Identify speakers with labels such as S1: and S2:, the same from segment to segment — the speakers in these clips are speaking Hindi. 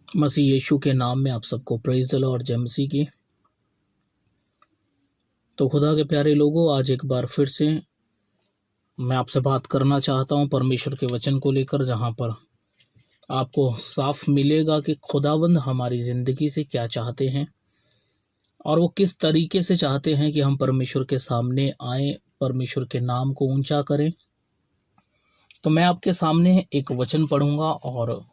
S1: मसीह यीशु के नाम में आप सबको प्रेज़ द लॉर्ड, जय मसीह की। तो खुदा के प्यारे लोगों, आज एक बार फिर से मैं आपसे बात करना चाहता हूं परमेश्वर के वचन को लेकर, जहां पर आपको साफ मिलेगा कि खुदावंद हमारी ज़िंदगी से क्या चाहते हैं और वो किस तरीके से चाहते हैं कि हम परमेश्वर के सामने आएँ, परमेश्वर के नाम को ऊंचा करें। तो मैं आपके सामने एक वचन पढ़ूंगा और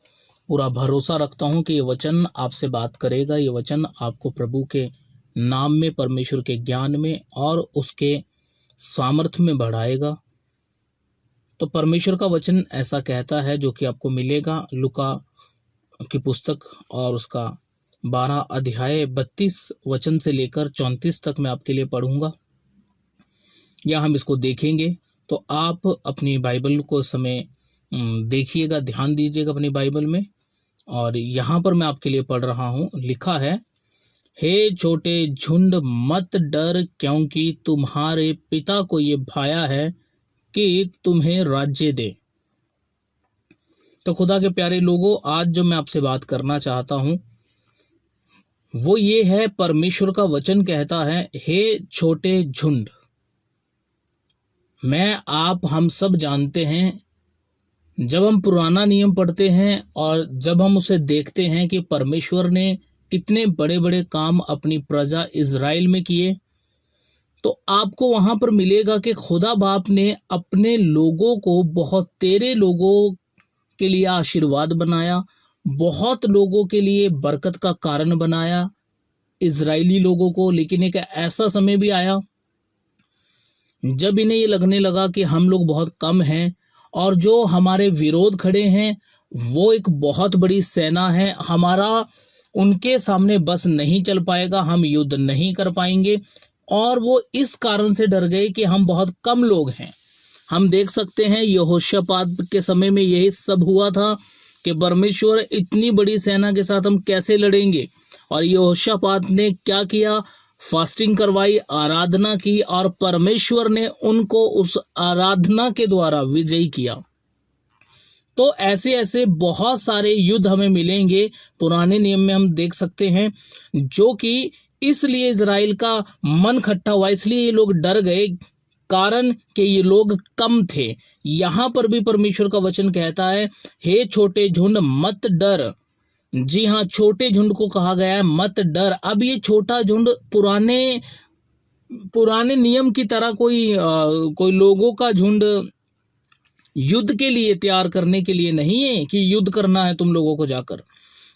S1: पूरा भरोसा रखता हूं कि ये वचन आपसे बात करेगा। ये वचन आपको प्रभु के नाम में, परमेश्वर के ज्ञान में और उसके सामर्थ्य में बढ़ाएगा। तो परमेश्वर का वचन ऐसा कहता है, जो कि आपको मिलेगा लूका की पुस्तक और उसका 12 अध्याय 32 वचन से लेकर 34 तक मैं आपके लिए पढ़ूंगा, या हम इसको देखेंगे। तो आप अपनी बाइबल को समय देखिएगा, ध्यान दीजिएगा अपनी बाइबल में। और यहाँ पर मैं आपके लिए पढ़ रहा हूँ, लिखा है, हे छोटे झुंड मत डर, क्योंकि तुम्हारे पिता को ये भाया है कि तुम्हें राज्य दे। तो खुदा के प्यारे लोगों, आज जो मैं आपसे बात करना चाहता हूँ वो ये है, परमेश्वर का वचन कहता है, हे छोटे झुंड। हम सब जानते हैं, जब हम पुराना नियम पढ़ते हैं और जब हम उसे देखते हैं कि परमेश्वर ने कितने बड़े बड़े काम अपनी प्रजा इज़राइल में किए, तो आपको वहां पर मिलेगा कि खुदा बाप ने अपने लोगों को बहुत तेरे लोगों के लिए आशीर्वाद बनाया, बहुत लोगों के लिए बरकत का कारण बनाया इज़राइली लोगों को। लेकिन एक ऐसा समय भी आया जब इन्हें ये लगने लगा कि हम लोग बहुत कम हैं और जो हमारे विरोध खड़े हैं वो एक बहुत बड़ी सेना है, हमारा उनके सामने बस नहीं चल पाएगा, हम युद्ध नहीं कर पाएंगे। और वो इस कारण से डर गए कि हम बहुत कम लोग हैं। हम देख सकते हैं यहोशापात के समय में यही सब हुआ था कि परमेश्वर इतनी बड़ी सेना के साथ हम कैसे लड़ेंगे। और यहोशापात ने क्या किया, फास्टिंग करवाई, आराधना की, और परमेश्वर ने उनको उस आराधना के द्वारा विजयी किया। तो ऐसे ऐसे बहुत सारे युद्ध हमें मिलेंगे पुराने नियम में, हम देख सकते हैं, जो कि इसलिए इज़राइल का मन खट्टा हुआ, इसलिए ये लोग डर गए, कारण कि ये लोग कम थे। यहाँ पर भी परमेश्वर का वचन कहता है, हे छोटे झुंड मत डर। जी हाँ, छोटे झुंड को कहा गया है मत डर। अब ये छोटा झुंड पुराने नियम की तरह कोई लोगों का झुंड युद्ध के लिए तैयार करने के लिए नहीं है कि युद्ध करना है तुम लोगों को जाकर।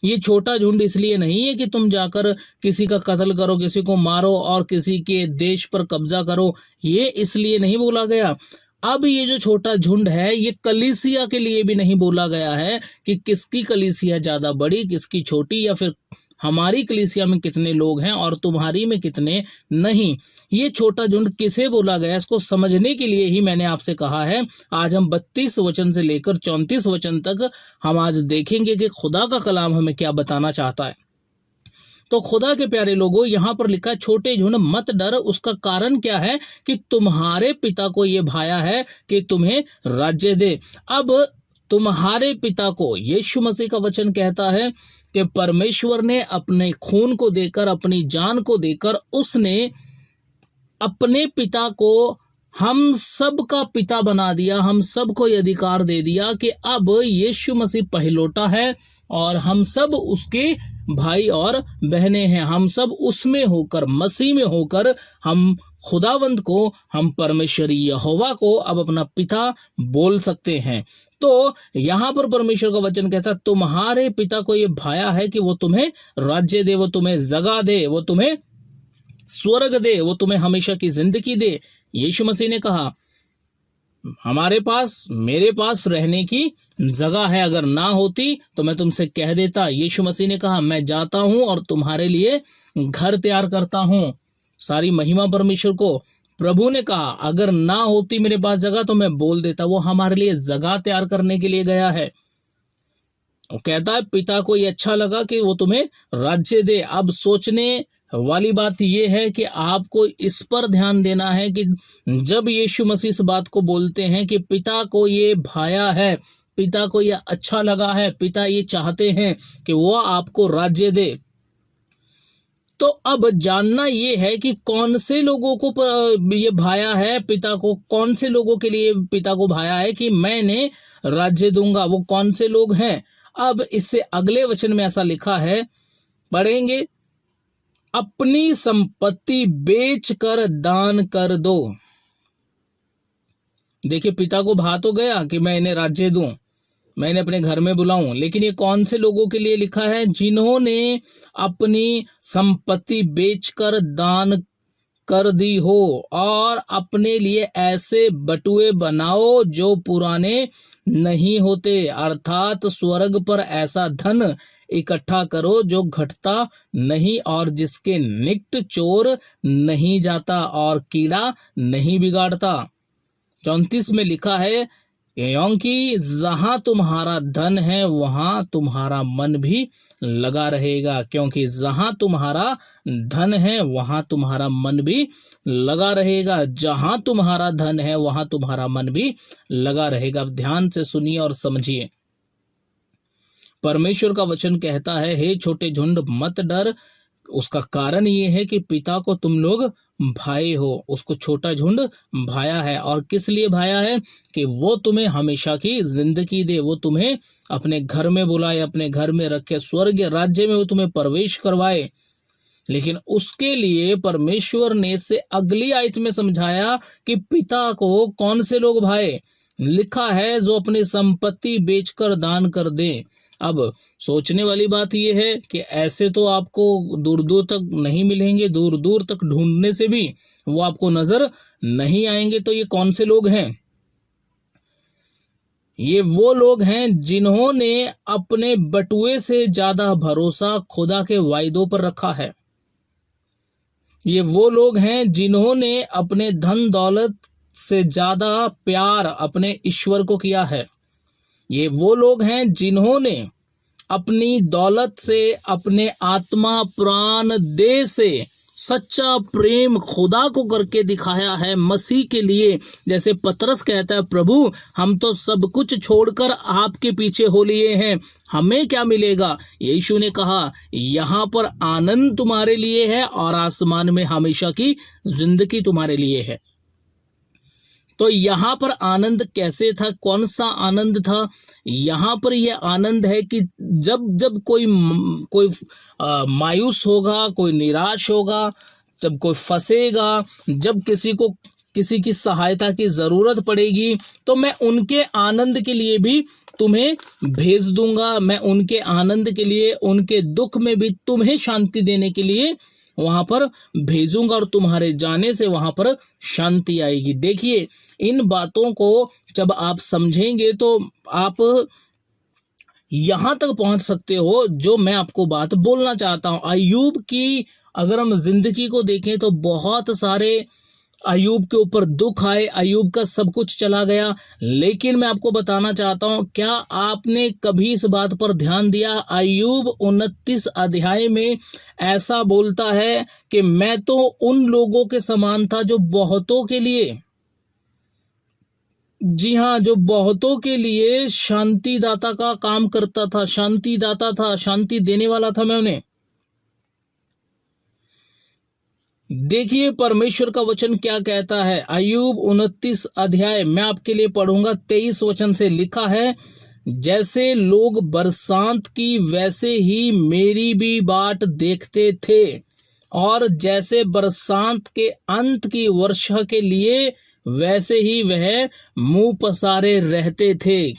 S1: ये छोटा झुंड इसलिए नहीं है कि तुम जाकर किसी का कत्ल करो, किसी को मारो और किसी के देश पर कब्जा करो, ये इसलिए नहीं बोला गया। अब ये जो छोटा झुंड है, ये कलीसिया के लिए भी नहीं बोला गया है कि किसकी कलीसिया ज्यादा बड़ी, किसकी छोटी, या फिर हमारी कलीसिया में कितने लोग हैं और तुम्हारी में कितने नहीं। ये छोटा झुंड किसे बोला गया, इसको समझने के लिए ही मैंने आपसे कहा है, आज हम 32 वचन से लेकर 34 वचन तक हम आज देखेंगे कि खुदा का कलाम हमें क्या बताना चाहता है। तो खुदा के प्यारे लोगों, यहाँ पर लिखा है, छोटे झुंड मत डर। उसका कारण क्या है कि तुम्हारे पिता को ये भाया है कि तुम्हें राज्य दे। अब तुम्हारे पिता को, यीशु मसीह का वचन कहता है कि परमेश्वर ने अपने खून को देकर, अपनी जान को देकर, उसने अपने पिता को हम सब का पिता बना दिया, हम सब को ये अधिकार दे दिया कि अब यीशु मसीह पहिलौठा है और हम सब उसके भाई और बहनें हैं। हम सब उसमें होकर, मसीह में होकर, हम खुदावंद को, हम परमेश्वरी यहोवा को अब अपना पिता बोल सकते हैं। तो यहाँ पर परमेश्वर का वचन कहता है, तुम्हारे पिता को ये भाया है कि वो तुम्हें राज्य दे, वो तुम्हें जगह दे, वो तुम्हें स्वर्ग दे, वो तुम्हें हमेशा की जिंदगी दे। यीशु मसीह ने कहा, हमारे पास, मेरे पास रहने की जगह है, अगर ना होती तो मैं तुमसे कह देता। यीशु मसीह ने कहा, मैं जाता हूं और तुम्हारे लिए घर तैयार करता हूं। सारी महिमा परमेश्वर को। प्रभु ने कहा, अगर ना होती मेरे पास जगह तो मैं बोल देता। वो हमारे लिए जगह तैयार करने के लिए गया है। वो कहता है, पिता को ये अच्छा लगा कि वो तुम्हें राज्य दे। अब सोचने वाली बात यह है कि आपको इस पर ध्यान देना है कि जब यीशु मसीह इस बात को बोलते हैं कि पिता को ये भाया है, पिता को यह अच्छा लगा है, पिता ये चाहते हैं कि वो आपको राज्य दे। तो अब जानना ये है कि कौन से लोगों को ये भाया है पिता को, कौन से लोगों के लिए पिता को भाया है कि मैंने राज्य दूंगा, वो कौन से लोग हैं। अब इससे अगले वचन में ऐसा लिखा है, पढ़ेंगे, अपनी संपत्ति बेचकर दान कर दो। देखिए, पिता को भा तो गया कि मैं इन्हें राज्य दूं, मैं इन्हें अपने घर में बुलाऊं, लेकिन ये कौन से लोगों के लिए लिखा है? जिन्होंने अपनी संपत्ति बेचकर दान कर दी हो, और अपने लिए ऐसे बटुए बनाओ जो पुराने नहीं होते, अर्थात स्वर्ग पर ऐसा धन इकट्ठा करो जो घटता नहीं और जिसके निकट चोर नहीं जाता और कीड़ा नहीं बिगाड़ता। 34 में लिखा है, क्योंकि जहां तुम्हारा धन है वहां तुम्हारा मन भी लगा रहेगा। क्योंकि जहां तुम्हारा धन है वहां तुम्हारा मन भी लगा रहेगा। जहां तुम्हारा धन है वहां तुम्हारा मन भी लगा रहेगा। अब ध्यान से सुनिए और समझिए। परमेश्वर का वचन कहता है, हे छोटे झुंड मत डर। उसका कारण ये है कि पिता को तुम लोग भाई हो। उसको छोटा झुंड भाया है। और किस लिए भाया है? कि वो तुम्हें हमेशा की जिंदगी दे, वो तुम्हें अपने घर में बुलाए, अपने घर में रखे, स्वर्ग राज्य में वो तुम्हें प्रवेश करवाए। लेकिन उसके लिए परमेश्वर ने इससे अगली आयत में समझाया कि पिता को कौन से लोग भाए। लिखा है, जो अपनी संपत्ति बेचकर दान कर दे। अब सोचने वाली बात यह है कि ऐसे तो आपको दूर दूर तक नहीं मिलेंगे, दूर दूर तक ढूंढने से भी वो आपको नजर नहीं आएंगे। तो ये कौन से लोग हैं? ये वो लोग हैं जिन्होंने अपने बटुए से ज्यादा भरोसा खुदा के वायदों पर रखा है। ये वो लोग हैं जिन्होंने अपने धन दौलत से ज्यादा प्यार अपने ईश्वर को किया है। ये वो लोग हैं जिन्होंने अपनी दौलत से, अपने आत्मा प्राण देह से सच्चा प्रेम खुदा को करके दिखाया है मसीह के लिए। जैसे पतरस कहता है, प्रभु हम तो सब कुछ छोड़कर आपके पीछे हो लिए हैं, हमें क्या मिलेगा? यीशु ने कहा, यहाँ पर आनंद तुम्हारे लिए है और आसमान में हमेशा की जिंदगी तुम्हारे लिए है। तो यहाँ पर आनंद कैसे था? कौन सा आनंद था? यहाँ पर यह आनंद है कि जब जब कोई मायूस होगा, कोई निराश होगा, जब कोई फंसेगा, जब किसी की सहायता की जरूरत पड़ेगी, तो मैं उनके आनंद के लिए भी तुम्हें भेज दूंगा। मैं उनके आनंद के लिए, उनके दुख में भी तुम्हें शांति देने के लिए वहां पर भेजूंगा और तुम्हारे जाने से वहां पर शांति आएगी। देखिए, इन बातों को जब आप समझेंगे तो आप यहां तक पहुंच सकते हो जो मैं आपको बात बोलना चाहता हूं। अय्यूब की अगर हम जिंदगी को देखें तो बहुत सारे अय्यूब के ऊपर दुख आए, अय्यूब का सब कुछ चला गया। लेकिन मैं आपको बताना चाहता हूं, क्या आपने कभी इस बात पर ध्यान दिया? अय्यूब 29 अध्याय में ऐसा बोलता है कि मैं तो उन लोगों के समान था जो बहुतों के लिए, जी हाँ, जो बहुतों के लिए शांतिदाता का काम करता था, शांतिदाता था, शांति देने वाला था मैं उन्हें। देखिए परमेश्वर का वचन क्या कहता है। अय्यूब 29 अध्याय मैं आपके लिए पढ़ूंगा। 23 वचन से लिखा है, जैसे लोग बरसात की वैसे ही मेरी भी बाट देखते थे, और जैसे बरसात के अंत की वर्षा के लिए वैसे ही वह मुंह पसारे रहते थे।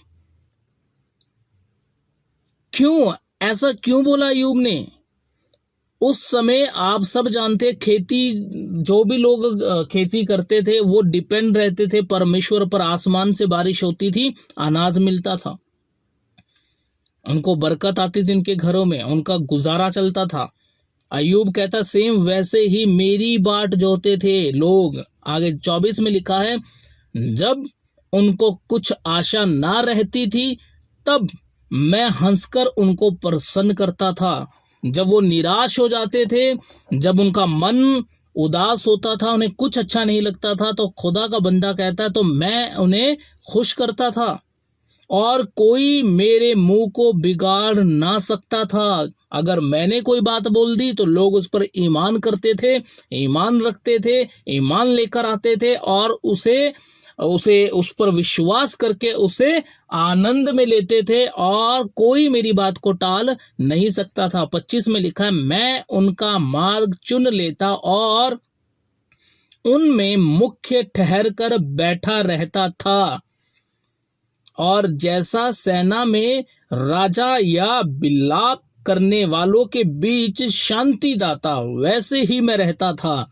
S1: क्यों ऐसा क्यों बोला अय्यूब ने? उस समय आप सब जानते, खेती, जो भी लोग खेती करते थे वो डिपेंड रहते थे परमेश्वर पर। आसमान से बारिश होती थी, अनाज मिलता था, उनको बरकत आती थी, उनके घरों में उनका गुजारा चलता था। अय्यूब कहता सेम वैसे ही मेरी बाट जोते थे लोग। आगे 24 में लिखा है, जब उनको कुछ आशा ना रहती थी तब मैं हंसकर उनको प्रसन्न करता था। जब वो निराश हो जाते थे, जब उनका मन उदास होता था, उन्हें कुछ अच्छा नहीं लगता था, तो खुदा का बंदा कहता है तो मैं उन्हें खुश करता था, और कोई मेरे मुंह को बिगाड़ ना सकता था। अगर मैंने कोई बात बोल दी तो लोग उस पर ईमान करते थे, ईमान रखते थे, ईमान लेकर आते थे और उसे उस पर विश्वास करके उसे आनंद में लेते थे और कोई मेरी बात को टाल नहीं सकता था। 25 में लिखा है, मैं उनका मार्ग चुन लेता और उनमें मुख्य ठहर कर बैठा रहता था, और जैसा सेना में राजा या विलाप करने वालों के बीच शांति दाता वैसे ही मैं रहता था।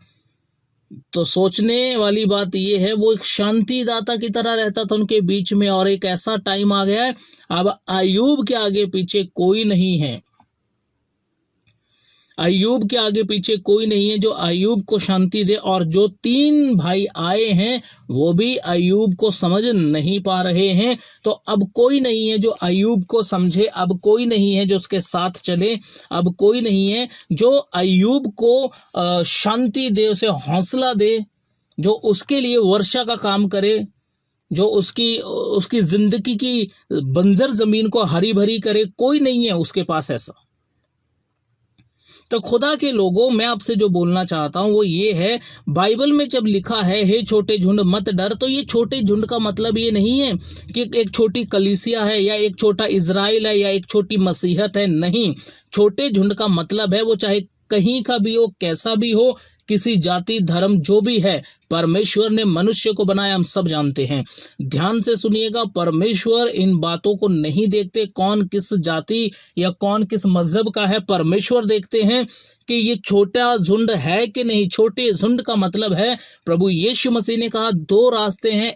S1: तो सोचने वाली बात यह है, वो एक शांति दाता की तरह रहता था उनके बीच में। और एक ऐसा टाइम आ गया है, अब अय्यूब के आगे पीछे कोई नहीं है, अय्यूब के आगे पीछे कोई नहीं है जो अय्यूब को शांति दे। और जो 3 भाई आए हैं वो भी अय्यूब को समझ नहीं पा रहे हैं। तो अब कोई नहीं है जो अय्यूब को समझे, अब कोई नहीं है जो उसके साथ चले, अब कोई नहीं है जो अय्यूब को शांति दे, उसे हौसला दे, जो उसके लिए वर्षा का काम करे, जो उसकी जिंदगी की बंजर जमीन को हरी भरी करे। कोई नहीं है उसके पास ऐसा। तो खुदा के लोगों, मैं आपसे जो बोलना चाहता हूं वो ये है, बाइबल में जब लिखा है हे छोटे झुंड मत डर, तो ये छोटे झुंड का मतलब ये नहीं है कि एक छोटी कलीसिया है या एक छोटा इजराइल है या एक छोटी मसीहत है। नहीं, छोटे झुंड का मतलब है वो चाहे कहीं का भी हो, कैसा भी हो, किसी जाति धर्म जो भी है, परमेश्वर ने मनुष्य को बनाया, हम सब जानते हैं। ध्यान से सुनिएगा, परमेश्वर इन बातों को नहीं देखते कौन किस जाति या कौन किस मजहब का है। परमेश्वर देखते हैं कि ये छोटा झुंड है कि नहीं। छोटे झुंड का मतलब है, प्रभु यीशु मसीह ने कहा 2 रास्ते हैं,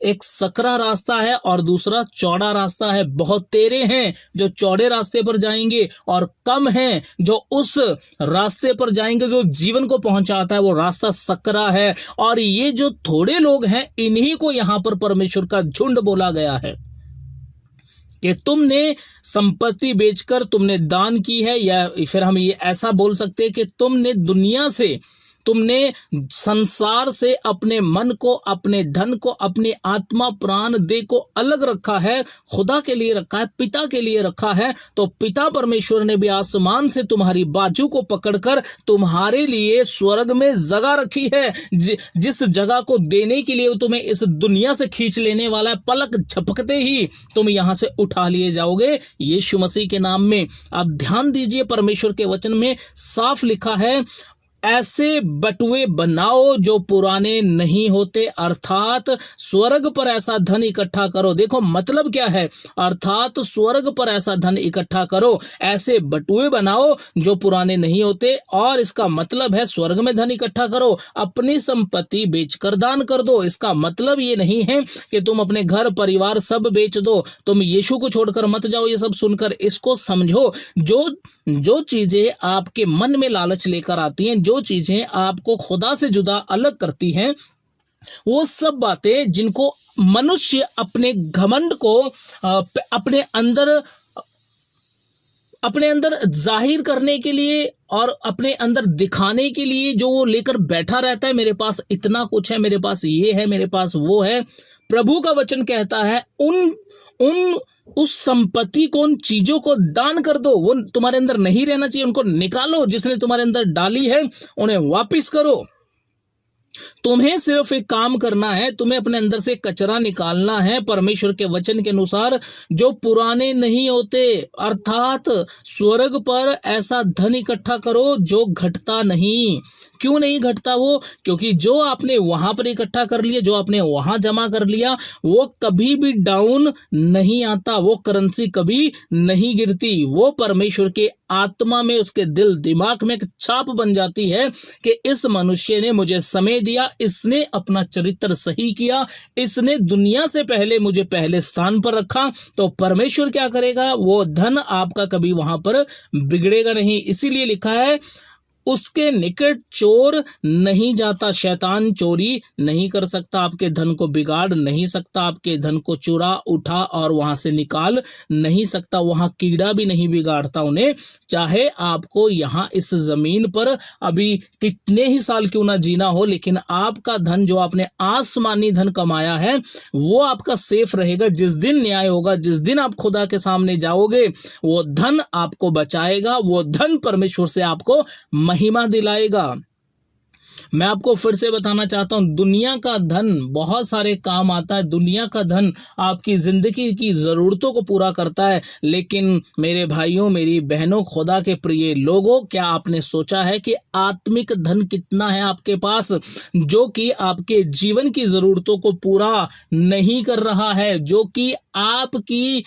S1: एक सकरा रास्ता है और दूसरा चौड़ा रास्ता है। बहुत तेरे हैं जो चौड़े रास्ते पर जाएंगे और कम हैं जो उस रास्ते पर जाएंगे जो जीवन को पहुंचाता है, वो रास्ता सकरा है। और ये जो थोड़े लोग हैं, इन्हीं को यहां पर परमेश्वर का झुंड बोला गया है कि तुमने संपत्ति बेचकर तुमने दान की है, या फिर हम ये ऐसा बोल सकते हैं कि तुमने संसार से अपने मन को, अपने धन को, अपने आत्मा प्राण देह को अलग रखा है, खुदा के लिए रखा है, पिता के लिए रखा है। तो पिता परमेश्वर ने भी आसमान से तुम्हारी बाजू को पकड़कर तुम्हारे लिए स्वर्ग में जगह रखी है, जिस जगह को देने के लिए तुम्हें इस दुनिया से खींच लेने वाला है। पलक झपकते ही तुम यहां से उठा लिए जाओगे यीशु मसीह के नाम में। अब ध्यान दीजिए, परमेश्वर के वचन में साफ लिखा है, ऐसे बटुए बनाओ जो पुराने नहीं होते, अर्थात स्वर्ग पर ऐसा धन इकट्ठा करो। देखो मतलब क्या है, अर्थात स्वर्ग पर ऐसा धन इकट्ठा करो, ऐसे बटुए बनाओ जो पुराने नहीं होते। और इसका मतलब है स्वर्ग में धन इकट्ठा करो, अपनी संपत्ति बेचकर दान कर दो। इसका मतलब ये नहीं है कि तुम अपने घर परिवार सब बेच दो, तुम यीशु को छोड़कर मत जाओ। ये सब सुनकर इसको समझो, जो चीजें आपके मन में लालच लेकर आती हैं, जो चीजें आपको खुदा से जुदा अलग करती हैं, वो सब बातें जिनको मनुष्य अपने घमंड को अपने अंदर जाहिर करने के लिए और अपने अंदर दिखाने के लिए जो वो लेकर बैठा रहता है, मेरे पास इतना कुछ है, मेरे पास ये है, मेरे पास वो है। प्रभु का वचन कहता है उस संपत्ति को, उन चीजों को दान कर दो। वो तुम्हारे अंदर नहीं रहना चाहिए, उनको निकालो। जिसने तुम्हारे अंदर डाली है उन्हें वापस करो। तुम्हें सिर्फ एक काम करना है, तुम्हें अपने अंदर से कचरा निकालना है परमेश्वर के वचन के अनुसार, जो पुराने नहीं होते। अर्थात स्वर्ग पर ऐसा धन इकट्ठा करो जो घटता नहीं। क्यों नहीं घटता वो? क्योंकि जो आपने वहां पर इकट्ठा कर लिया, जो आपने वहां जमा कर लिया, वो कभी भी डाउन नहीं आता, वो करेंसी कभी नहीं गिरती। वो परमेश्वर के आत्मा में, उसके दिल दिमाग में एक छाप बन जाती है कि इस मनुष्य ने मुझे समय दिया, इसने अपना चरित्र सही किया, इसने दुनिया से पहले मुझे पहले स्थान पर रखा। तो परमेश्वर क्या करेगा? वो धन आपका कभी वहां पर बिगड़ेगा नहीं। इसीलिए लिखा है उसके निकट चोर नहीं जाता। शैतान चोरी नहीं कर सकता, आपके धन को बिगाड़ नहीं सकता, आपके धन को चुरा उठा और वहां से निकाल नहीं सकता। वहां कीड़ा भी नहीं बिगाड़ता उन्हें, चाहे आपको यहाँ इस जमीन पर अभी कितने ही साल क्यों ना जीना हो, लेकिन आपका धन जो आपने आसमानी धन कमाया है वो आपका सेफ रहेगा। जिस दिन न्याय होगा, जिस दिन आप खुदा के सामने जाओगे, वो धन आपको बचाएगा, वो धन परमेश्वर से आपको महिमा दिलाएगा। मैं आपको फिर से बताना चाहता हूं, दुनिया का धन बहुत सारे काम आता है, दुनिया का धन आपकी जिंदगी की जरूरतों को पूरा करता है, लेकिन मेरे भाइयों, मेरी बहनों, खुदा के प्रिय लोगों, क्या आपने सोचा है कि आत्मिक धन कितना है आपके पास जो कि आपके जीवन की जरूरतों को पूरा नहीं कर रहा है, जो कि आपकी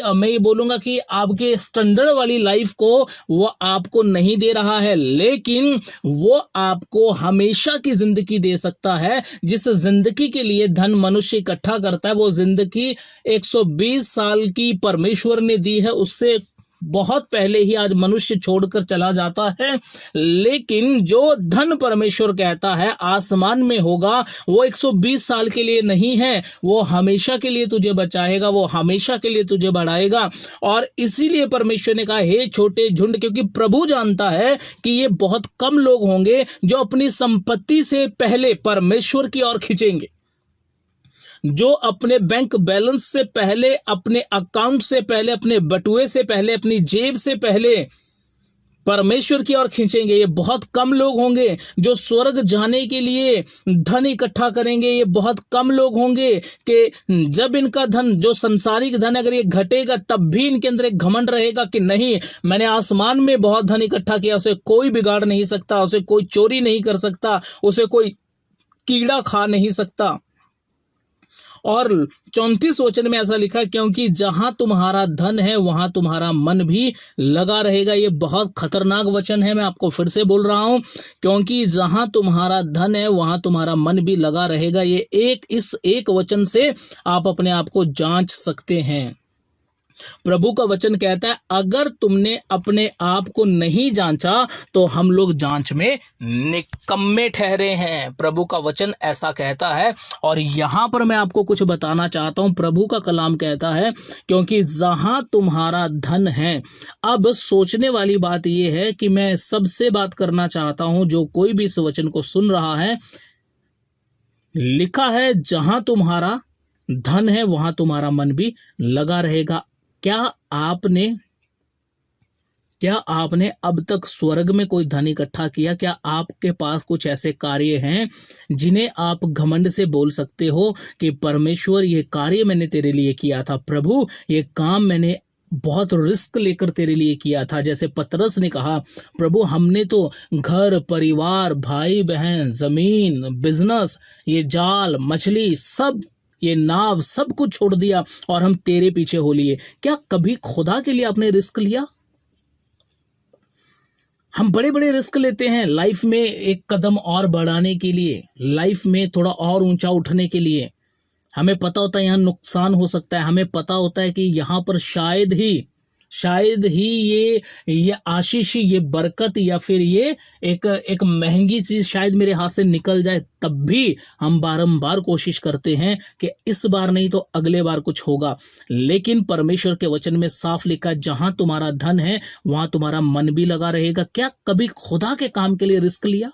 S1: मैं ये बोलूंगा कि आपके स्टैंडर्ड वाली लाइफ को वो आपको नहीं दे रहा है, लेकिन वो आपको हमेशा की जिंदगी दे सकता है। जिस जिंदगी के लिए धन मनुष्य इकट्ठा करता है, वो जिंदगी 120 साल की परमेश्वर ने दी है, उससे बहुत पहले ही आज मनुष्य छोड़कर चला जाता है। लेकिन जो धन परमेश्वर कहता है आसमान में होगा, वो 120 साल के लिए नहीं है, वो हमेशा के लिए तुझे बचाएगा, वो हमेशा के लिए तुझे बढ़ाएगा। और इसीलिए परमेश्वर ने कहा, हे छोटे झुंड, क्योंकि प्रभु जानता है कि ये बहुत कम लोग होंगे जो अपनी संपत्ति से पहले परमेश्वर की ओर खींचेंगे, जो अपने बैंक बैलेंस से पहले, अपने अकाउंट से पहले, अपने बटुए से पहले, अपनी जेब से पहले परमेश्वर की ओर खींचेंगे। ये बहुत कम लोग होंगे जो स्वर्ग जाने के लिए धन इकट्ठा करेंगे। ये बहुत कम लोग होंगे कि जब इनका धन, जो संसारिक धन, अगर ये घटेगा तब भी इनके अंदर एक घमंड रहेगा कि नहीं, मैंने आसमान में बहुत धन इकट्ठा किया, उसे कोई बिगाड़ नहीं सकता, उसे कोई चोरी नहीं कर सकता, उसे कोई कीड़ा खा नहीं सकता। और 34 वचन में ऐसा लिखा, क्योंकि जहां तुम्हारा धन है वहां तुम्हारा मन भी लगा रहेगा। ये बहुत खतरनाक वचन है, मैं आपको फिर से बोल रहा हूं, क्योंकि जहां तुम्हारा धन है वहां तुम्हारा मन भी लगा रहेगा। ये इस एक वचन से आप अपने आप को जांच सकते हैं। प्रभु का वचन कहता है, अगर तुमने अपने आप को नहीं जांचा तो हम लोग जांच में निकम्मे ठहरे हैं। प्रभु का वचन ऐसा कहता है। और यहां पर मैं आपको कुछ बताना चाहता हूं, प्रभु का कलाम कहता है, क्योंकि जहां तुम्हारा धन है। अब सोचने वाली बात यह है कि मैं सबसे बात करना चाहता हूं, जो कोई भी इस वचन को सुन रहा है, लिखा है जहां तुम्हारा धन है वहां तुम्हारा मन भी लगा रहेगा। क्या आपने अब तक स्वर्ग में कोई धन इकट्ठा किया? क्या आपके पास कुछ ऐसे कार्य हैं जिन्हें आप घमंड से बोल सकते हो कि परमेश्वर, ये कार्य मैंने तेरे लिए किया था, प्रभु ये काम मैंने बहुत रिस्क लेकर तेरे लिए किया था। जैसे पतरस ने कहा, प्रभु हमने तो घर परिवार, भाई बहन, जमीन, बिजनेस, ये जाल, मछली, सब, ये नाव, सब कुछ छोड़ दिया और हम तेरे पीछे हो लिए। क्या कभी खुदा के लिए आपने रिस्क लिया? हम बड़े बड़े रिस्क लेते हैं लाइफ में, एक कदम और बढ़ाने के लिए, लाइफ में थोड़ा और ऊंचा उठने के लिए। हमें पता होता है यहाँ नुकसान हो सकता है, हमें पता होता है कि यहाँ पर शायद ही ये आशीष, ये बरकत, या फिर ये एक महंगी चीज शायद मेरे हाथ से निकल जाए, तब भी हम बारंबार कोशिश करते हैं कि इस बार नहीं तो अगले बार कुछ होगा। लेकिन परमेश्वर के वचन में साफ लिखा, जहां तुम्हारा धन है वहां तुम्हारा मन भी लगा रहेगा। क्या कभी खुदा के काम के लिए रिस्क लिया?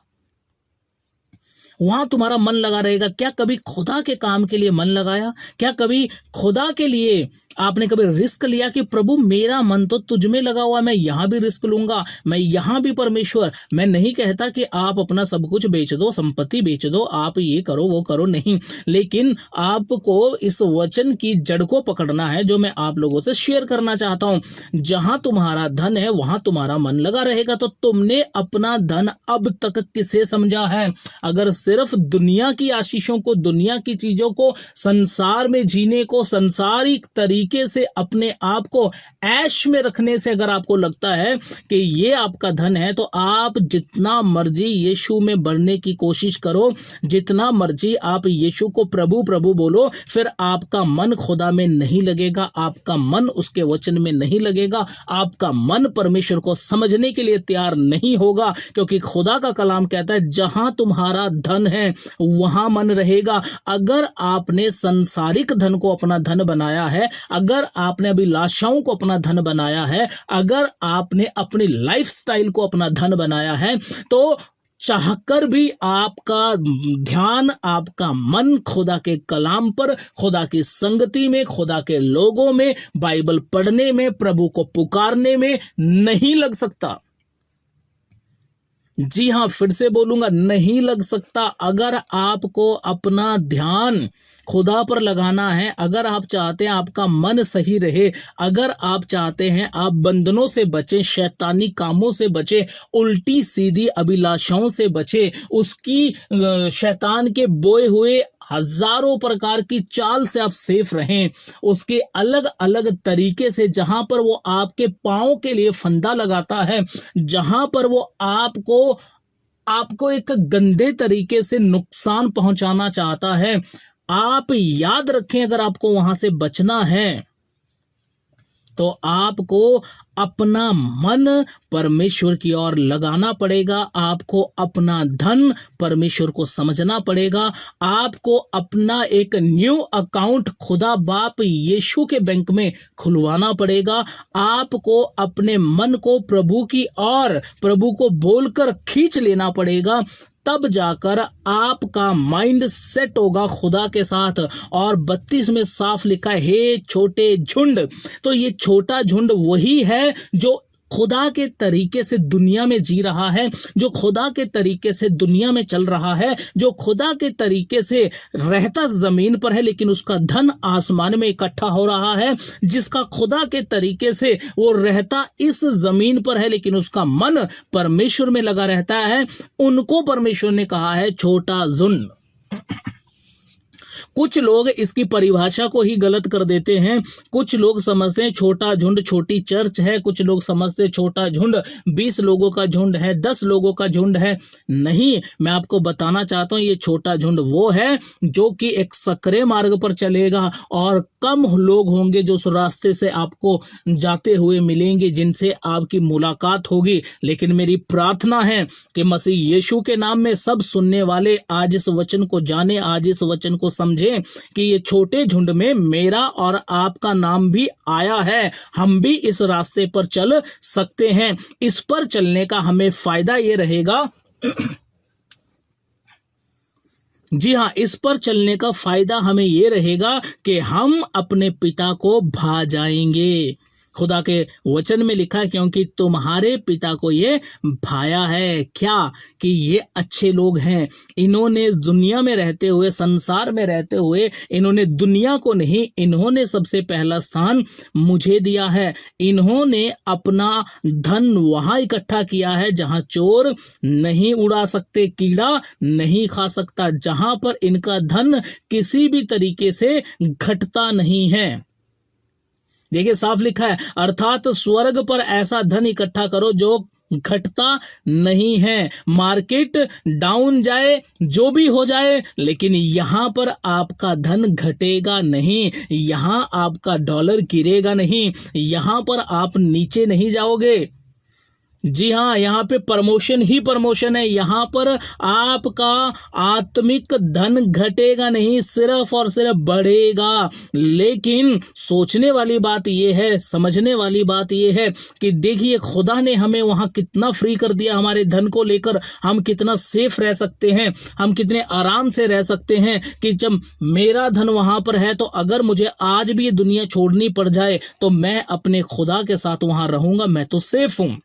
S1: वहां तुम्हारा मन लगा रहेगा। क्या कभी खुदा के काम के लिए मन लगाया? क्या कभी खुदा के लिए आपने कभी रिस्क लिया कि प्रभु मेरा मन तो तुझ में लगा हुआ, मैं यहां भी रिस्क लूंगा, मैं यहां भी परमेश्वर। मैं नहीं कहता कि आप अपना सब कुछ बेच दो, संपत्ति बेच दो, आप ये करो वो करो, नहीं, लेकिन आपको इस वचन की जड़ को पकड़ना है जो मैं आप लोगों से शेयर करना चाहता हूं। जहां तुम्हारा धन है वहां तुम्हारा मन लगा रहेगा। तो तुमने अपना धन अब तक किसे समझा है? अगर सिर्फ दुनिया की आशीषों को, दुनिया की चीजों को, संसार में जीने को, संसारिक तरीके से अपने आप को ऐश में रखने से अगर आपको लगता है कि ये आपका धन है, तो आप जितना मर्जी यीशु में बढ़ने की कोशिश करो, जितना मर्जी आप यीशु को प्रभु प्रभु बोलो, फिर आपका मन खुदा में नहीं लगेगा, आपका मन उसके वचन में नहीं लगेगा, आपका मन परमेश्वर को समझने के लिए तैयार नहीं होगा, क्योंकि खुदा का कलाम कहता है जहां तुम्हारा धन है वहां मन रहेगा। अगर आपने सांसारिक धन को अपना धन बनाया है, अगर आपने अभिलाषाओं को अपना धन बनाया है, अगर आपने अपनी लाइफस्टाइल को अपना धन बनाया है, तो चाहकर भी आपका ध्यान, आपका मन खुदा के कलाम पर, खुदा की संगति में, खुदा के लोगों में, बाइबल पढ़ने में, प्रभु को पुकारने में नहीं लग सकता। जी हां, फिर से बोलूंगा, नहीं लग सकता। अगर आपको अपना ध्यान खुदा पर लगाना है, अगर आप चाहते हैं आपका मन सही रहे, अगर आप चाहते हैं आप बंधनों से बचें, शैतानी कामों से बचें, उल्टी सीधी अभिलाषाओं से बचें, उसकी शैतान के बोए हुए हजारों प्रकार की चाल से आप सेफ रहें, उसके अलग अलग तरीके से, जहां पर वो आपके पांव के लिए फंदा लगाता है, जहां पर वो आपको एक गंदे तरीके से नुकसान पहुंचाना चाहता है, आप याद रखें, अगर आपको वहां से बचना है तो आपको अपना मन परमेश्वर की ओर लगाना पड़ेगा, आपको अपना धन परमेश्वर को समझना पड़ेगा, आपको अपना एक न्यू अकाउंट खुदा बाप यीशु के बैंक में खुलवाना पड़ेगा, आपको अपने मन को प्रभु की ओर, प्रभु को बोलकर खींच लेना पड़ेगा, तब जाकर आपका माइंड सेट होगा खुदा के साथ। और 32 में साफ लिखा है, हे छोटे झुंड। तो ये छोटा झुंड वही है जो खुदा के तरीके से दुनिया में जी रहा है, जो खुदा के तरीके से दुनिया में चल रहा है, जो खुदा के तरीके से रहता जमीन पर है लेकिन उसका धन आसमान में इकट्ठा हो रहा है, जिसका खुदा के तरीके से वो रहता इस जमीन पर है लेकिन उसका मन परमेश्वर में लगा रहता है, उनको परमेश्वर ने कहा है छोटा झुंड। कुछ लोग इसकी परिभाषा को ही गलत कर देते हैं। कुछ लोग समझते हैं छोटा झुंड छोटी चर्च है, कुछ लोग समझते हैं छोटा झुंड 20 लोगों का झुंड है, 10 लोगों का झुंड है। नहीं, मैं आपको बताना चाहता हूं ये छोटा झुंड वो है जो कि एक सकरे मार्ग पर चलेगा और कम लोग होंगे जो उस रास्ते से आपको जाते हुए मिलेंगे, जिनसे आपकी मुलाकात होगी। लेकिन मेरी प्रार्थना है कि मसीह यीशु के नाम में सब सुनने वाले आज इस वचन को जाने, आज इस वचन को समझे कि ये छोटे झुंड में मेरा और आपका नाम भी आया है। हम भी इस रास्ते पर चल सकते हैं। इस पर चलने का हमें फायदा ये रहेगा जी हाँ, इस पर चलने का फायदा हमें ये रहेगा कि हम अपने पिता को भा जाएंगे। खुदा के वचन में लिखा है क्योंकि तुम्हारे पिता को ये भाया है। क्या कि ये अच्छे लोग हैं, इन्होंने दुनिया में रहते हुए, संसार में रहते हुए, इन्होंने दुनिया को नहीं, इन्होंने सबसे पहला स्थान मुझे दिया है। इन्होंने अपना धन वहां इकट्ठा किया है जहां चोर नहीं उड़ा सकते, कीड़ा नहीं खा सकता, जहां पर इनका धन किसी भी तरीके से घटता नहीं है। देखिए साफ लिखा है, अर्थात स्वर्ग पर ऐसा धन इकट्ठा करो जो घटता नहीं है। मार्केट डाउन जाए, जो भी हो जाए, लेकिन यहां पर आपका धन घटेगा नहीं, यहां आपका डॉलर गिरेगा नहीं, यहां पर आप नीचे नहीं जाओगे। जी हाँ, यहाँ पे प्रमोशन ही प्रमोशन है। यहाँ पर आपका आत्मिक धन घटेगा नहीं, सिर्फ और सिर्फ बढ़ेगा। लेकिन सोचने वाली बात यह है, समझने वाली बात यह है कि देखिए खुदा ने हमें वहाँ कितना फ्री कर दिया। हमारे धन को लेकर हम कितना सेफ रह सकते हैं, हम कितने आराम से रह सकते हैं कि जब मेरा धन वहाँ पर है तो अगर मुझे आज भी ये दुनिया छोड़नी पड़ जाए तो मैं अपने खुदा के साथ वहाँ रहूंगा, मैं तो सेफ हूँ।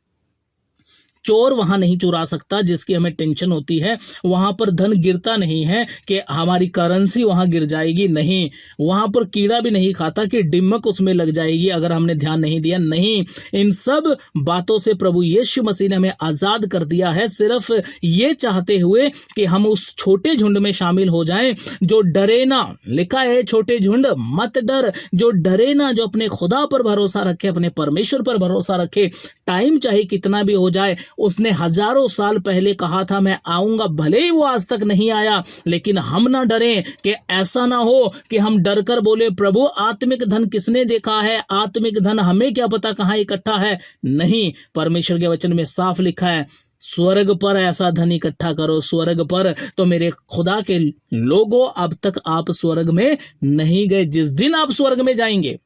S1: चोर वहां नहीं चुरा सकता जिसकी हमें टेंशन होती है, वहां पर धन गिरता नहीं है कि हमारी करेंसी वहां गिर जाएगी, नहीं, वहां पर कीड़ा भी नहीं खाता कि डिमक उसमें लग जाएगी अगर हमने ध्यान नहीं दिया, नहीं। इन सब बातों से प्रभु यीशु मसीह ने हमें आजाद कर दिया है, सिर्फ ये चाहते हुए कि हम उस छोटे झुंड में शामिल हो जाएं जो डरे ना। लिखा है छोटे झुंड मत डर, जो डरे ना, जो अपने खुदा पर भरोसा रखे, अपने परमेश्वर पर भरोसा रखे। टाइम चाहे कितना भी हो जाए, उसने हजारों साल पहले कहा था मैं आऊंगा, भले ही वो आज तक नहीं आया, लेकिन हम ना डरें कि ऐसा ना हो कि हम डर कर बोले प्रभु आत्मिक धन किसने देखा है, आत्मिक धन हमें क्या पता कहां इकट्ठा है। नहीं, परमेश्वर के वचन में साफ लिखा है स्वर्ग पर ऐसा धन इकट्ठा करो, स्वर्ग पर। तो मेरे खुदा के लोगों, अब तक आप स्वर्ग में नहीं गए। जिस दिन आप स्वर्ग में जाएंगे,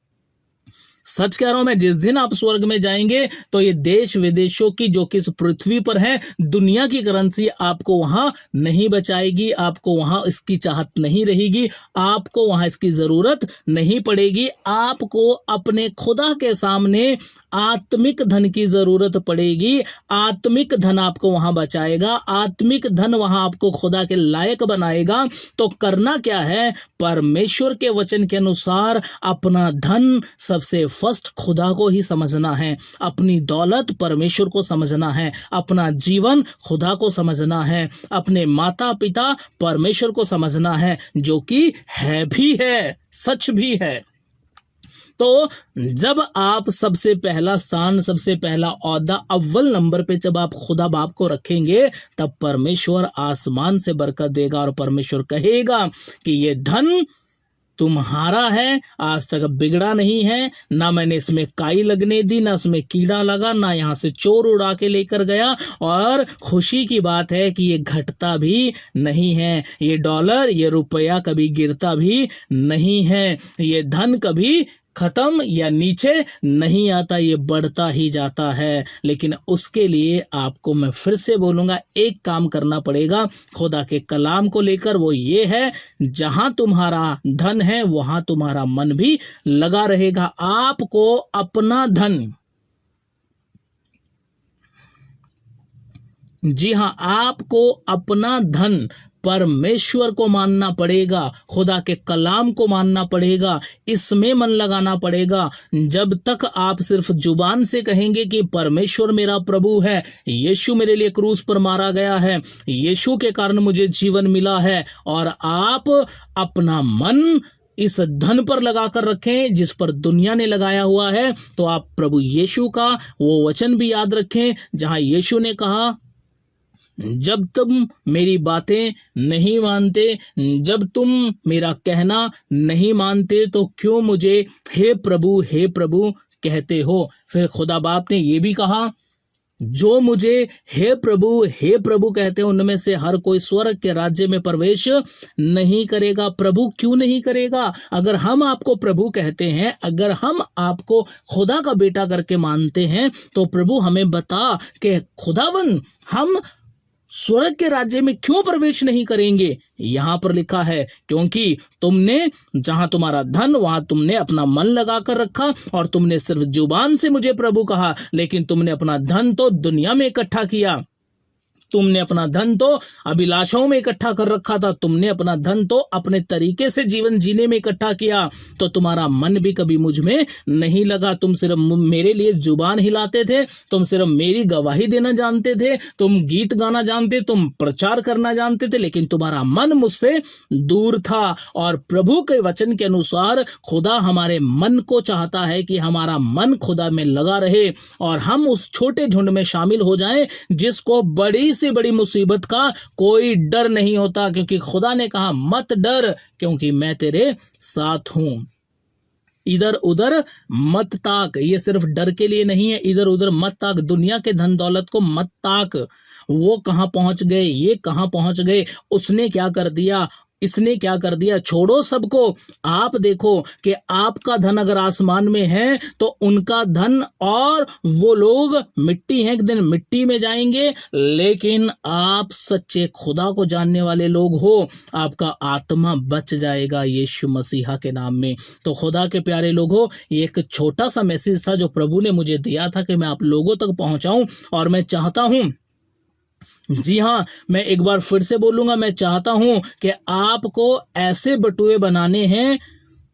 S1: सच कह रहा हूं मैं, जिस दिन आप स्वर्ग में जाएंगे तो ये देश विदेशों की जो कि इस पृथ्वी पर है, दुनिया की करेंसी आपको वहां नहीं बचाएगी, आपको वहां इसकी चाहत नहीं रहेगी, आपको वहां इसकी जरूरत नहीं पड़ेगी। आपको अपने खुदा के सामने आत्मिक धन की जरूरत पड़ेगी। आत्मिक धन आपको वहां बचाएगा, आत्मिक धन वहां आपको खुदा के लायक बनाएगा। तो करना क्या है, परमेश्वर के वचन के अनुसार अपना धन सबसे फर्स्ट खुदा को ही समझना है, अपनी दौलत परमेश्वर को समझना है, अपना जीवन खुदा को समझना है, अपने माता पिता परमेश्वर को समझना है, जो कि है भी है, सच भी है। तो जब आप सबसे पहला स्थान, सबसे पहला औहदा, अव्वल नंबर पे जब आप खुदा बाप को रखेंगे, तब परमेश्वर आसमान से बरकत देगा और परमेश्वर कहेगा कि ये धन तुम्हारा है, आज तक बिगड़ा नहीं है, ना मैंने इसमें काई लगने दी, ना इसमें कीड़ा लगा, ना यहाँ से चोर उड़ा के लेकर गया। और खुशी की बात है कि ये घटता भी नहीं है, ये डॉलर, ये रुपया कभी गिरता भी नहीं है, ये धन कभी खत्म या नीचे नहीं आता, ये बढ़ता ही जाता है। लेकिन उसके लिए आपको मैं फिर से बोलूंगा, एक काम करना पड़ेगा खुदा के कलाम को लेकर, वो ये है जहां तुम्हारा धन है वहां तुम्हारा मन भी लगा रहेगा। आपको अपना धन, जी हां, आपको अपना धन परमेश्वर को मानना पड़ेगा, खुदा के कलाम को मानना पड़ेगा, इसमें मन लगाना पड़ेगा। जब तक आप सिर्फ जुबान से कहेंगे कि परमेश्वर मेरा प्रभु है, यीशु मेरे लिए क्रूस पर मारा गया है, यीशु के कारण मुझे जीवन मिला है, और आप अपना मन इस धन पर लगाकर रखें जिस पर दुनिया ने लगाया हुआ है, तो आप प्रभु यीशु का वो वचन भी याद रखें जहां यीशु ने कहा, जब तुम मेरी बातें नहीं मानते, जब तुम मेरा कहना नहीं मानते, तो क्यों मुझे हे प्रभु कहते हो। फिर खुदा बाप ने ये भी कहा, जो मुझे हे प्रभु कहते हैं, उनमें से हर कोई स्वर्ग के राज्य में प्रवेश नहीं करेगा। प्रभु क्यों नहीं करेगा? अगर हम आपको प्रभु कहते हैं, अगर हम आपको खुदा का बेटा करके मानते हैं, तो प्रभु हमें बता कि खुदावन हम स्वर्ग के राज्य में क्यों प्रवेश नहीं करेंगे। यहां पर लिखा है, क्योंकि तुमने, जहां तुम्हारा धन वहां तुमने अपना मन लगाकर रखा, और तुमने सिर्फ जुबान से मुझे प्रभु कहा, लेकिन तुमने अपना धन तो दुनिया में इकट्ठा किया, तुमने अपना धन तो अभिलाषाओं में इकट्ठा कर रखा था, तुमने अपना धन तो अपने तरीके से जीवन जीने में इकट्ठा किया, तो तुम्हारा मन भी कभी मुझ में नहीं लगा। तुम सिर्फ मेरे लिए जुबान हिलाते थे, तुम सिर्फ मेरी गवाही देना जानते थे, तुम गीत गाना जानते, तुम प्रचार करना जानते थे, लेकिन तुम्हारा मन मुझसे दूर था। और प्रभु के वचन के अनुसार खुदा हमारे मन को चाहता है कि हमारा मन खुदा में लगा रहे, और हम उस छोटे झुंड में शामिल हो जाएं जिसको बड़ी से बड़ी मुसीबत का कोई डर नहीं होता, क्योंकि खुदा ने कहा मत डर, क्योंकि मैं तेरे साथ हूं। इधर उधर मत ताक, ये सिर्फ डर के लिए नहीं है, इधर उधर मत ताक, दुनिया के धन दौलत को मत ताक, वो कहां पहुंच गए, ये कहां पहुंच गए, उसने क्या कर दिया, इसने क्या कर दिया, छोड़ो सबको, आप देखो कि आपका धन अगर आसमान में है तो उनका धन और वो लोग मिट्टी हैं, एक दिन मिट्टी में जाएंगे, लेकिन आप सच्चे खुदा को जानने वाले लोग हो, आपका आत्मा बच जाएगा यीशु मसीहा के नाम में। तो खुदा के प्यारे लोगों, ये एक छोटा सा मैसेज था जो प्रभु ने मुझे दिया था कि मैं आप लोगों तक पहुंचाऊं, और मैं चाहता हूं, जी हाँ, मैं एक बार फिर से बोलूंगा, मैं चाहता हूं कि आपको ऐसे बटुए बनाने हैं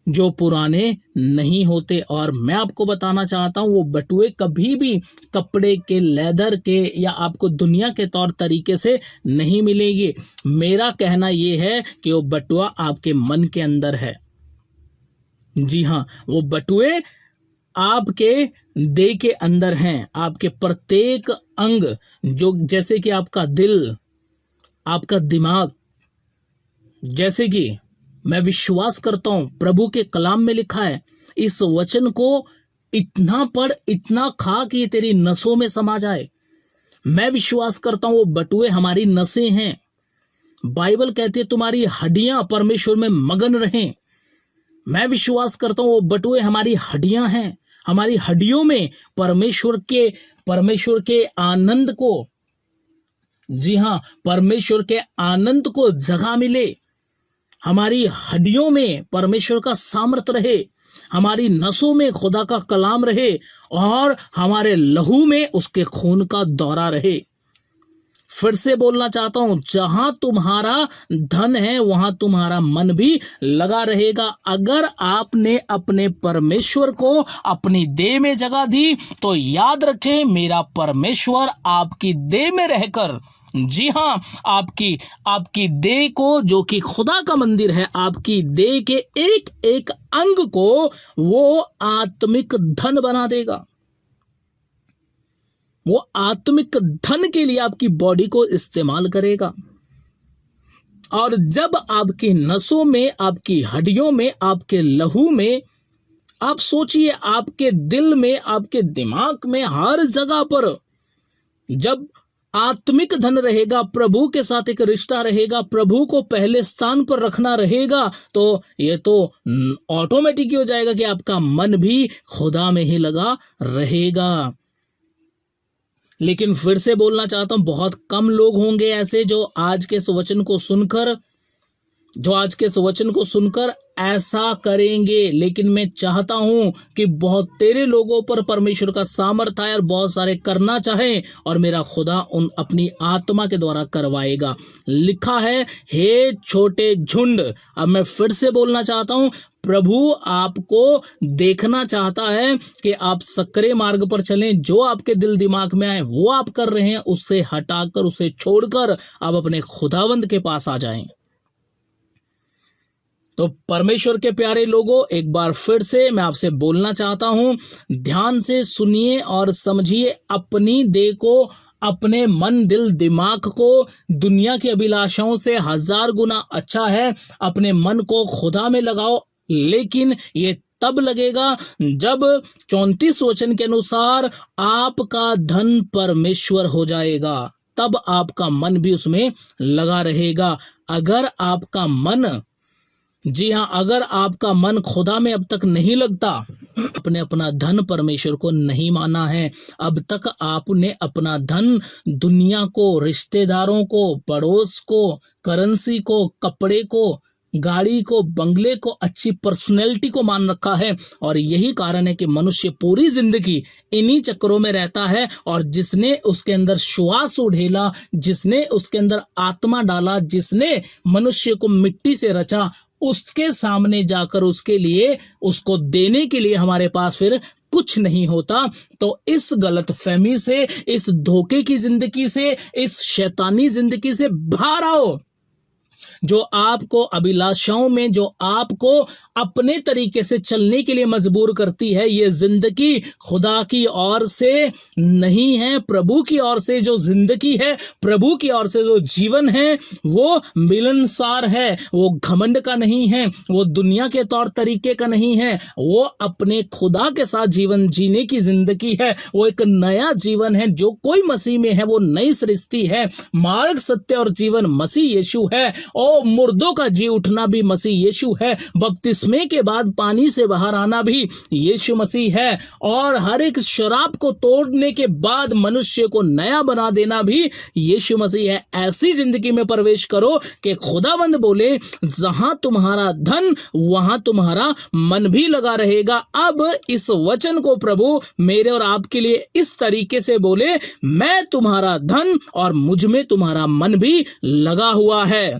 S1: जो पुराने नहीं होते। और मैं आपको बताना चाहता हूं, वो बटुए कभी भी कपड़े के, लेदर के या आपको दुनिया के तौर तरीके से नहीं मिलेगी। मेरा कहना ये है कि वो बटुआ आपके मन के अंदर है। जी हाँ, वो बटुए आपके देह के अंदर हैं, आपके प्रत्येक अंग, जो जैसे कि आपका दिल, आपका दिमाग, जैसे कि मैं विश्वास करता हूं प्रभु के कलाम में लिखा है, इस वचन को इतना पढ़, इतना खा कि ये तेरी नसों में समा जाए। मैं विश्वास करता हूं वो बटुए हमारी नसें हैं। बाइबल कहती है तुम्हारी हड्डियां परमेश्वर में मगन रहें। मैं विश्वास करता हूं वो बटुए हमारी हड्डियां हैं, हमारी हड्डियों में परमेश्वर के आनंद को, जी हाँ, परमेश्वर के आनंद को जगह मिले, हमारी हड्डियों में परमेश्वर का सामर्थ्य रहे, हमारी नसों में खुदा का कलाम रहे, और हमारे लहू में उसके खून का दौरा रहे। फिर से बोलना चाहता हूं, जहां तुम्हारा धन है वहां तुम्हारा मन भी लगा रहेगा। अगर आपने अपने परमेश्वर को अपनी देह में जगह दी तो याद रखें, मेरा परमेश्वर आपकी देह में रहकर, जी हाँ, आपकी देह को, जो कि खुदा का मंदिर है, आपकी देह के एक एक अंग को वो आत्मिक धन बना देगा। वो आत्मिक धन के लिए आपकी बॉडी को इस्तेमाल करेगा। और जब आपकी नसों में, आपकी हड्डियों में, आपके लहू में, आप सोचिए, आपके दिल में, आपके दिमाग में, हर जगह पर जब आत्मिक धन रहेगा, प्रभु के साथ एक रिश्ता रहेगा, प्रभु को पहले स्थान पर रखना रहेगा, तो ये तो ऑटोमेटिक ही हो जाएगा कि आपका मन भी खुदा में ही लगा रहेगा। लेकिन फिर से बोलना चाहता हूं, बहुत कम लोग होंगे ऐसे जो आज के इस वचन को सुनकर ऐसा करेंगे। लेकिन मैं चाहता हूं कि बहुत तेरे लोगों पर परमेश्वर का सामर्थ्य है और बहुत सारे करना चाहें, और मेरा खुदा उन अपनी आत्मा के द्वारा करवाएगा। लिखा है, हे छोटे झुंड। अब मैं फिर से बोलना चाहता हूं, प्रभु आपको देखना चाहता है कि आप सक्रिय मार्ग पर चलें। जो आपके दिल दिमाग में आए वो आप कर रहे हैं, उससे हटाकर, उसे छोड़कर आप अपने खुदावंद के पास आ जाएं। तो परमेश्वर के प्यारे लोगों, एक बार फिर से मैं आपसे बोलना चाहता हूं, ध्यान से सुनिए और समझिए। अपनी देह को, अपने मन, दिल, दिमाग को दुनिया की अभिलाषाओं से 1000 गुना अच्छा है अपने मन को खुदा में लगाओ। लेकिन ये तब लगेगा जब 34 वचन के अनुसार आपका धन परमेश्वर हो जाएगा, तब आपका मन भी उसमें लगा रहेगा। अगर आपका मन, जी हाँ, अगर आपका मन खुदा में अब तक नहीं लगता, आपने अपना धन परमेश्वर को नहीं माना है। अब तक आपने अपना धन दुनिया को, रिश्तेदारों को, पड़ोस को, करेंसी को, कपड़े को, गाड़ी को, बंगले को, अच्छी पर्सनैलिटी को मान रखा है। और यही कारण है कि मनुष्य पूरी जिंदगी इन्हीं चक्रों में रहता है। और जिसने उसके अंदर श्वास उड़ेला, जिसने उसके अंदर आत्मा डाला, जिसने मनुष्य को मिट्टी से रचा, उसके सामने जाकर उसके लिए, उसको देने के लिए हमारे पास फिर कुछ नहीं होता। तो इस गलतफहमी से, इस धोखे की जिंदगी से, इस शैतानी जिंदगी से बाहर आओ, जो आपको अभिलाषाओं में, जो आपको अपने तरीके से चलने के लिए मजबूर करती है। ये जिंदगी खुदा की ओर से नहीं है। प्रभु की ओर से जो जिंदगी है, प्रभु की ओर से जो जीवन है, वो मिलनसार है, वो घमंड का नहीं है, वो दुनिया के तौर तरीके का नहीं है, वो अपने खुदा के साथ जीवन जीने की जिंदगी है। वो एक नया जीवन है। जो कोई मसीह में है वो नई सृष्टि है। मार्ग, सत्य और जीवन मसीह यीशु है। और मुर्दों का जी उठना भी मसीह यीशु है, बपतिस्मे के बाद पानी से बाहर आना भी यीशु मसीह है, और हर एक शराब को तोड़ने के बाद मनुष्य को नया बना देना भी यीशु मसीह है। ऐसी जिंदगी में प्रवेश करो कि खुदावंद बोले, जहां तुम्हारा धन वहां तुम्हारा मन भी लगा रहेगा। अब इस वचन को प्रभु मेरे और आपके लिए इस तरीके से बोले, मैं तुम्हारा धन और मुझ में तुम्हारा मन भी लगा हुआ है।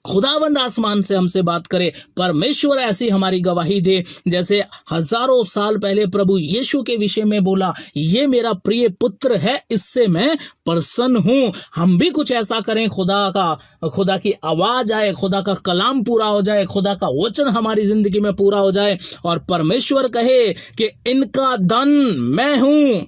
S1: खुदावंद आसमान से हमसे बात करे, परमेश्वर ऐसी हमारी गवाही दे जैसे हजारों साल पहले प्रभु यीशु के विषय में बोला, ये मेरा प्रिय पुत्र है, इससे मैं प्रसन्न हूं। हम भी कुछ ऐसा करें, खुदा की आवाज आए, खुदा का कलाम पूरा हो जाए, खुदा का वचन हमारी जिंदगी में पूरा हो जाए और परमेश्वर कहे कि इनका धन मैं हूं।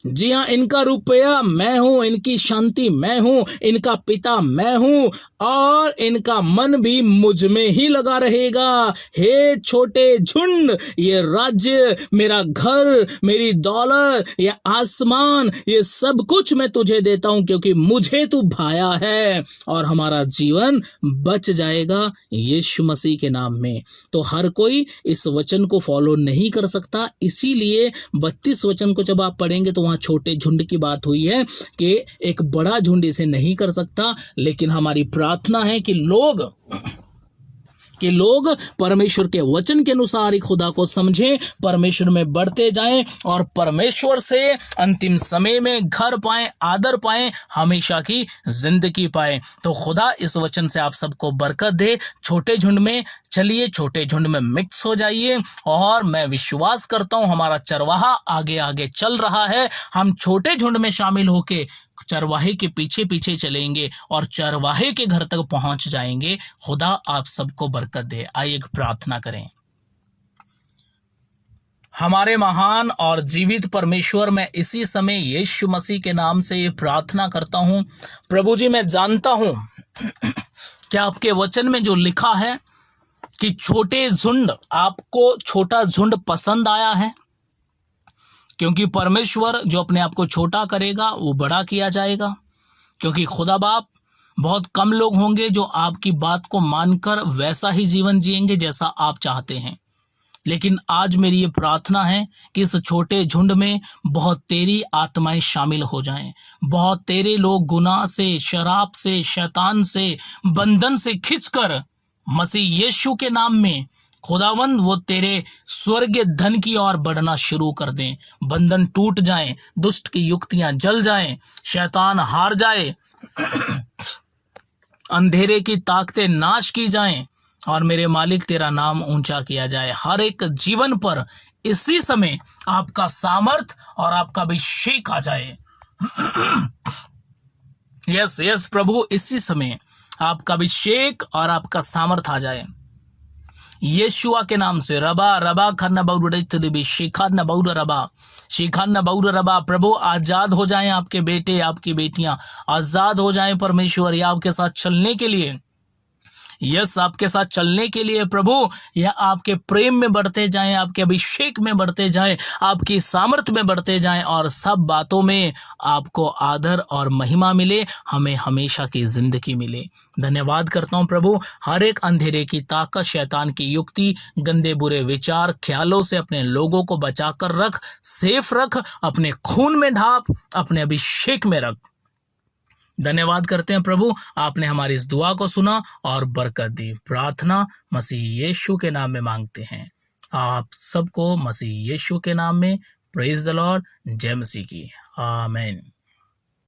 S1: जी हाँ, इनका रुपया मैं हूं, इनकी शांति मैं हूं, इनका पिता मैं हूं और इनका मन भी मुझ में ही लगा रहेगा। हे छोटे झुंड, ये राज्य, मेरा घर, मेरी दौलत, ये आसमान, ये सब कुछ मैं तुझे देता हूं क्योंकि मुझे तू भाया है और हमारा जीवन बच जाएगा यीशु मसीह के नाम में। तो हर कोई इस वचन को फॉलो नहीं कर सकता, इसीलिए 32 वचन को जब आप पढ़ेंगे तो वहां छोटे झुंड की बात हुई है कि एक बड़ा झुंड इसे नहीं कर सकता। लेकिन हमारी प्रार्थना है कि लोग परमेश्वर के वचन के अनुसार ही खुदा को समझें, परमेश्वर में बढ़ते जाएं और परमेश्वर से अंतिम समय में घर पाएं, आदर पाएं, हमेशा की जिंदगी पाएं। तो खुदा इस वचन से आप सबको बरकत दे। छोटे झुंड में चलिए, छोटे झुंड में मिक्स हो जाइए और मैं विश्वास करता हूं हमारा चरवाहा आगे आगे चल रहा है। हम छोटे झुंड में शामिल होके चरवाहे के पीछे पीछे चलेंगे और चरवाहे के घर तक पहुंच जाएंगे। खुदा आप सबको बरकत दे। आइए एक प्रार्थना करें। हमारे महान और जीवित परमेश्वर, मैं इसी समय यीशु मसीह के नाम से ये प्रार्थना करता हूं। प्रभु जी, मैं जानता हूं कि आपके वचन में जो लिखा है कि छोटे झुंड, आपको छोटा झुंड पसंद आया है, क्योंकि परमेश्वर जो अपने आप को छोटा करेगा वो बड़ा किया जाएगा। क्योंकि खुदा बाप, बहुत कम लोग होंगे जो आपकी बात को मानकर वैसा ही जीवन जिएंगे जैसा आप चाहते हैं। लेकिन आज मेरी ये प्रार्थना है कि इस छोटे झुंड में बहुत तेरी आत्माएं शामिल हो जाएं। बहुत तेरे लोग गुनाह से, शराब से, शैतान से, बंधन से खिंचकर मसीह यीशु के नाम में खुदावंद वो तेरे स्वर्गीय धन की ओर बढ़ना शुरू कर दें। बंधन टूट जाएं, दुष्ट की युक्तियां जल जाएं, शैतान हार जाए, अंधेरे की ताकतें नाश की जाएं और मेरे मालिक तेरा नाम ऊंचा किया जाए। हर एक जीवन पर इसी समय आपका सामर्थ और आपका अभिषेक आ जाए। यस प्रभु, इसी समय आपका अभिषेक और आपका सामर्थ आ जाए यीशुआ के नाम से। रबा खन्ना बाउड शिखान्ना बाउड रबा। प्रभु आजाद हो जाएं आपके बेटे, आपकी बेटियां आजाद हो जाएं परमेश्वर, या आपके साथ चलने के लिए, यस आपके साथ चलने के लिए प्रभु, या आपके प्रेम में बढ़ते जाएं, आपके अभिषेक में बढ़ते जाएं, आपकी सामर्थ में बढ़ते जाएं और सब बातों में आपको आदर और महिमा मिले, हमें हमेशा की जिंदगी मिले। धन्यवाद करता हूं प्रभु, हर एक अंधेरे की ताकत, शैतान की युक्ति, गंदे बुरे विचार, ख्यालों से अपने लोगों को बचाकर रख, सेफ रख, अपने खून में ढाप, अपने अभिषेक में रख। धन्यवाद करते हैं प्रभु, आपने हमारी इस दुआ को सुना और बरकत दी। प्रार्थना मसीह यीशु के नाम में मांगते हैं। आप सबको मसीह यीशु के नाम में प्रेज द लॉर्ड, जय मसीह की। आमीन।